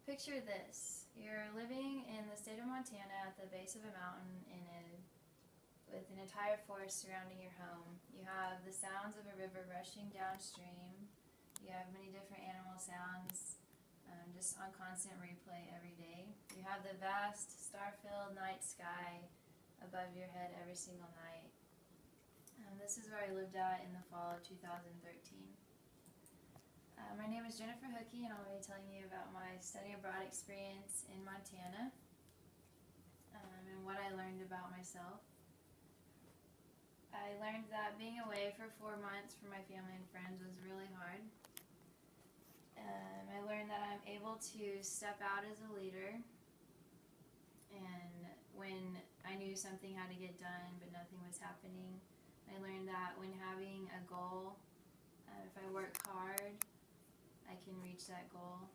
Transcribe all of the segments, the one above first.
Picture this. You're living in the state of Montana at the base of a mountain with an entire forest surrounding your home. You have the sounds of a river rushing downstream. You have many different animal sounds just on constant replay every day. You have the vast star-filled night sky above your head every single night. This is where I lived at in the fall of 2013. My name is Jennifer Hocke, and I'll be telling you about my study abroad experience in Montana and what I learned about myself. I learned that being away for 4 months from my family and friends was really hard. I learned that I'm able to step out as a leader, and when I knew something had to get done but nothing was happening. I learned that when having a goal, if I work hard, I can reach that goal.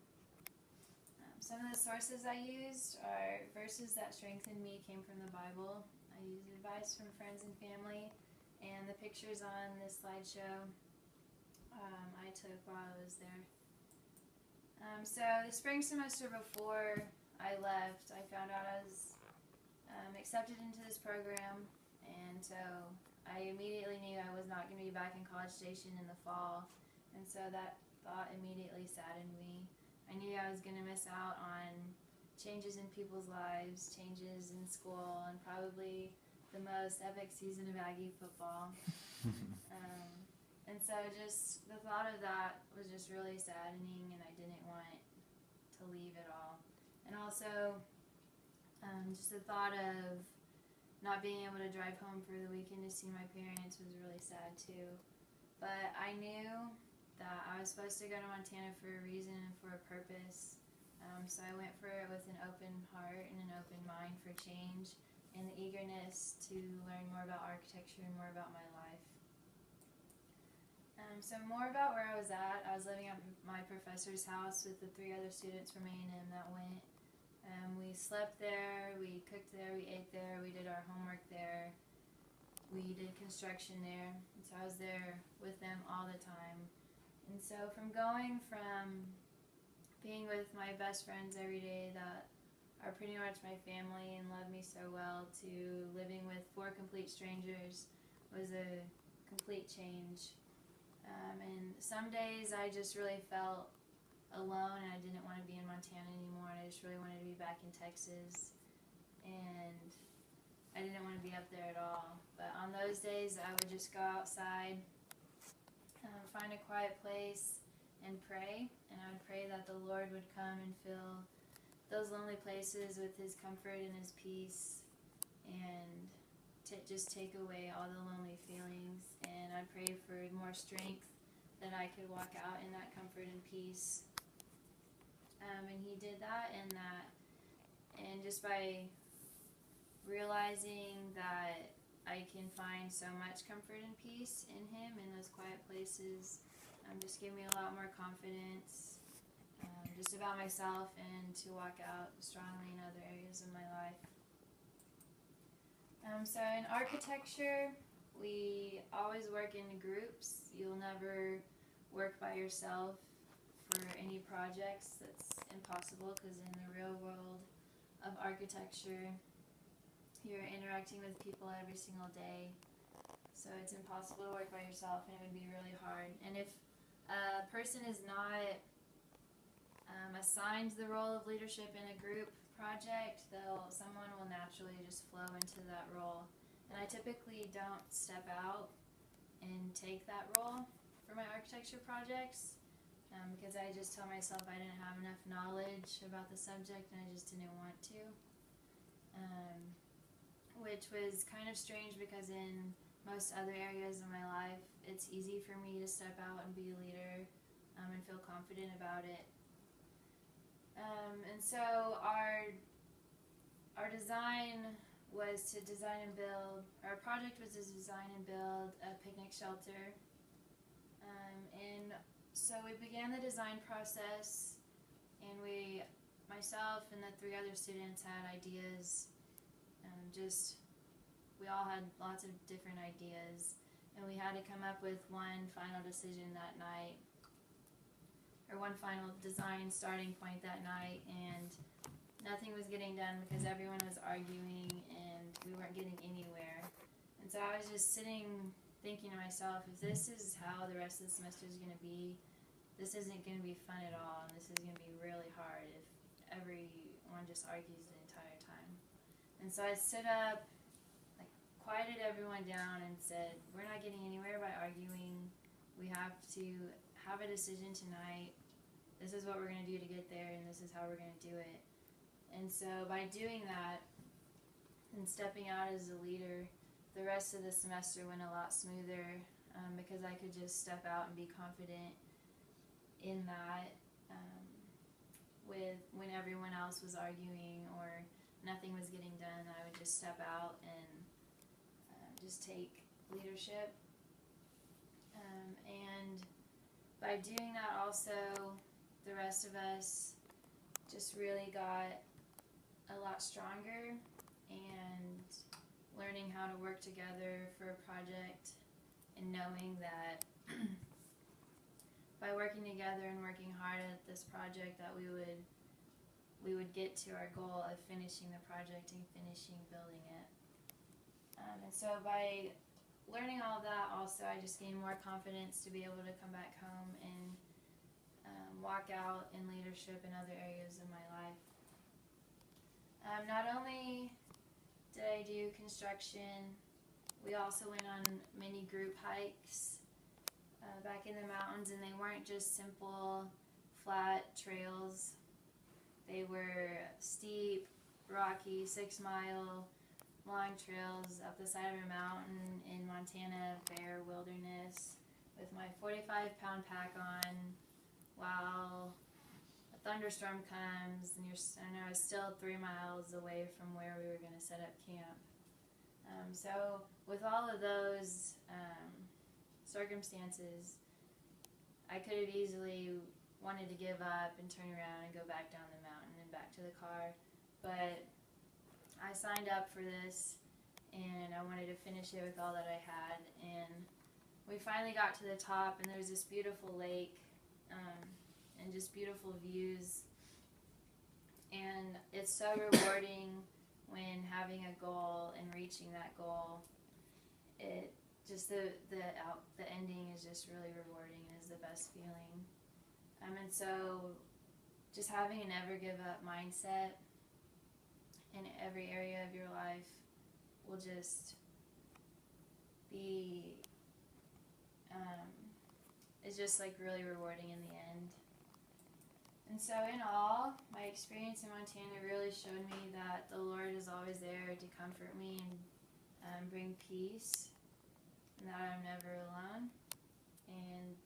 Some of the sources I used are verses that strengthened me came from the Bible. I used advice from friends and family, and the pictures on this slideshow I took while I was there. So the spring semester before I left, I found out I was accepted into this program, and so I immediately knew I was not going to be back in College Station in the fall, and so that thought immediately saddened me. I knew I was going to miss out on changes in people's lives, changes in school, and probably the most epic season of Aggie football. And so just the thought of that was just really saddening, and I didn't want to leave at all. And also just the thought of not being able to drive home for the weekend to see my parents was really sad too. But I knew that I was supposed to go to Montana for a reason and for a purpose. So I went for it with an open heart and an open mind for change and the eagerness to learn more about architecture and more about my life. So more about where I was at. I was living at my professor's house with the 3 other students from A&M that went. We slept there, we cooked there, we ate there, we did our homework there, we did construction there. And so I was there with them all the time. And so from going from being with my best friends every day that are pretty much my family and love me so well to living with 4 complete strangers was a complete change. And some days I just really felt alone, and I didn't want to be in Montana anymore, and I just really wanted to be back in Texas, and I didn't want to be up there at all. But on those days I would just go outside, find a quiet place and pray, and I would pray that the Lord would come and fill those lonely places with His comfort and His peace, and just take away all the lonely feelings. And I prayed for more strength, that I could walk out in that comfort and peace. And He did that, and just by realizing that I can find so much comfort and peace in Him in those quiet places, just gave me a lot more confidence just about myself and to walk out strongly in other areas of my life. So in architecture, we always work in groups. You'll never work by yourself for any projects. That's impossible, because in the real world of architecture, you're interacting with people every single day. So it's impossible to work by yourself, and it would be really hard. And if a person is not assigned the role of leadership in a group project, someone will naturally just flow into that role. And I typically don't step out and take that role for my architecture projects because I just tell myself I didn't have enough knowledge about the subject, and I just didn't want to. Which was kind of strange, because in most other areas of my life, it's easy for me to step out and be a leader and feel confident about it. And so our design was to design and build, our project was to design and build a picnic shelter. And so we began the design process, and myself and the 3 other students had ideas. We all had lots of different ideas, and we had to come up with one final decision that night. one final design starting point that night, and nothing was getting done because everyone was arguing and we weren't getting anywhere. And so I was just sitting thinking to myself, if this is how the rest of the semester is going to be, this isn't going to be fun at all, and this is going to be really hard if everyone just argues the entire time. And so I stood up, like, quieted everyone down and said, we're not getting anywhere by arguing. We have to have a decision tonight. This is what we're going to do to get there, and this is how we're going to do it. And so by doing that and stepping out as a leader, the rest of the semester went a lot smoother, because I could just step out and be confident in that, with when everyone else was arguing or nothing was getting done, I would just step out and just take leadership. And by doing that also, the rest of us just really got a lot stronger and learning how to work together for a project, and knowing that by working together and working hard at this project that we would get to our goal of finishing the project and finishing building it. And so by learning all that also, I just gained more confidence to be able to come back home and walk out in leadership in other areas of my life. Not only did I do construction, we also went on many group hikes back in the mountains, and they weren't just simple flat trails. They were steep, rocky, 6-mile long trails up the side of a mountain in Montana, bare wilderness, with my 45-pound pack on while a thunderstorm comes, and I was still 3 miles away from where we were going to set up camp. So with all of those circumstances, I could have easily wanted to give up and turn around and go back down the mountain and back to the car, but I signed up for this and I wanted to finish it with all that I had. And we finally got to the top, and there's this beautiful lake and just beautiful views, and it's so rewarding when having a goal and reaching that goal. It just the ending is just really rewarding and is the best feeling. And so just having a never give up mindset in every area of your life will just be is just like really rewarding in the end. And so in all, my experience in Montana really showed me that the Lord is always there to comfort me and bring peace, and that I'm never alone, and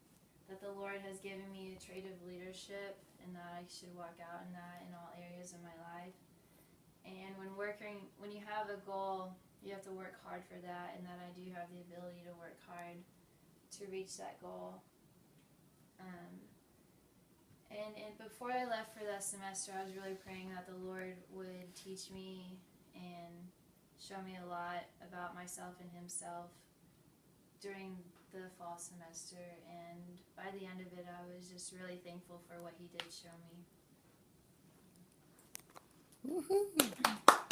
that the Lord has given me a trait of leadership, and that I should walk out in that in all areas of my life. And when you have a goal, you have to work hard for that, and that I do have the ability to work hard to reach that goal. And before I left for that semester, I was really praying that the Lord would teach me and show me a lot about myself and Himself during the fall semester. And by the end of it, I was just really thankful for what He did show me. Woohoo!